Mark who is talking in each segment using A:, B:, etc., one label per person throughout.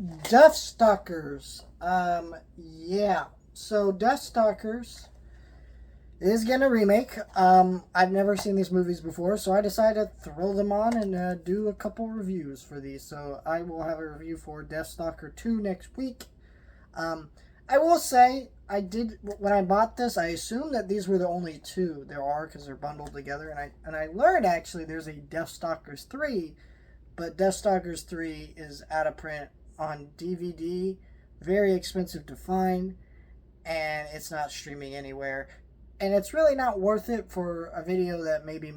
A: Deathstalkers. Yeah. So Deathstalkers is getting a remake. I've never seen these movies before, so I decided to throw them on and do a couple reviews for these. So I will have a review for Deathstalker 2 next week. I will say, when I bought this, I assumed that these were the only two there are because they're bundled together, and I learned actually there's a Deathstalkers 3, but Deathstalkers 3 is out of print on DVD, very expensive to find, and it's not streaming anywhere. And it's really not worth it for a video that maybe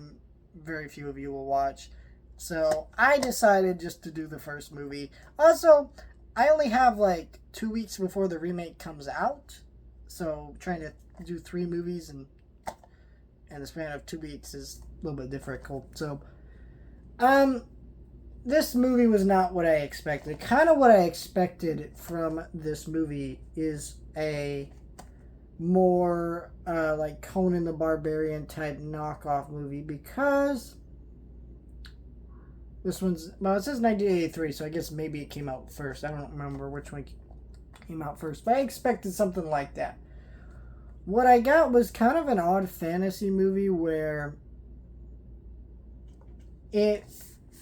A: very few of you will watch. So I decided just to do the first movie. Also, I only have like 2 weeks before the remake comes out. So trying to do 3 movies in the span of 2 weeks is a little bit difficult. So, this movie was not what I expected. Kind of what I expected from this movie is a more like Conan the Barbarian type knockoff movie, because this one's, well, it says 1983, so I guess maybe it came out first. I don't remember which one came out first, but I expected something like that. What I got was kind of an odd fantasy movie where it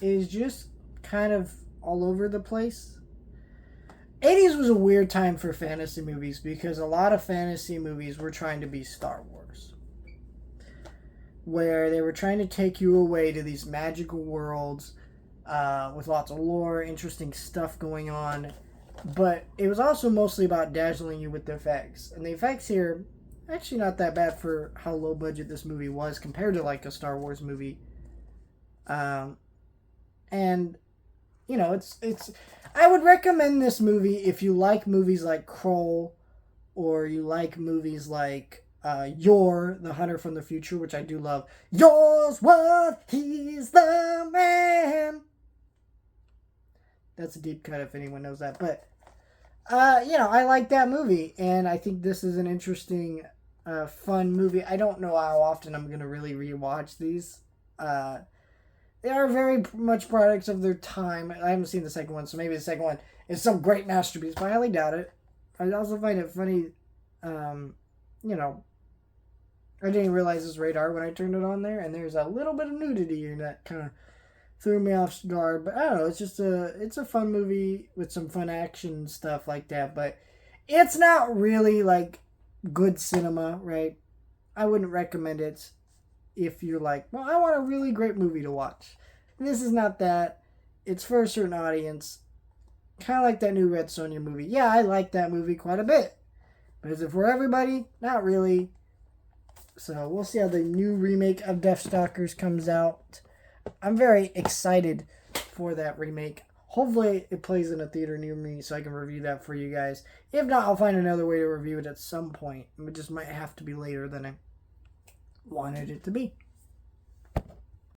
A: is just kind of all over the place. 80s was a weird time for fantasy movies because a lot of fantasy movies were trying to be Star Wars, where they were trying to take you away to these magical worlds with lots of lore, interesting stuff going on, but it was also mostly about dazzling you with the effects. And the effects here, actually not that bad for how low budget this movie was compared to like a Star Wars movie. And you know, it's I would recommend this movie if you like movies like Kroll, or you like movies like Yor, the Hunter from the Future, which I do love. Yours was, he's the man. That's a deep cut if anyone knows that. But, you know, I like that movie, and I think this is an interesting, fun movie. I don't know how often I'm going to really rewatch these. They are very much products of their time. I haven't seen the second one, so maybe the second one is some great masterpiece, but I highly doubt it. I also find it funny, you know, I didn't realize it's radar when I turned it on there, and there's a little bit of nudity in that kind of threw me off guard. But I don't know, it's a fun movie with some fun action and stuff like that, but it's not really like good cinema, right? I wouldn't recommend it if you're like, well, I want a really great movie to watch. And this is not that. It's for a certain audience. Kind of like that new Red Sonja movie. Yeah, I like that movie quite a bit. But is it for everybody? Not really. So we'll see how the new remake of Deathstalkers comes out. I'm very excited for that remake. Hopefully it plays in a theater near me so I can review that for you guys. If not, I'll find another way to review it at some point. It just might have to be later than I wanted it to be.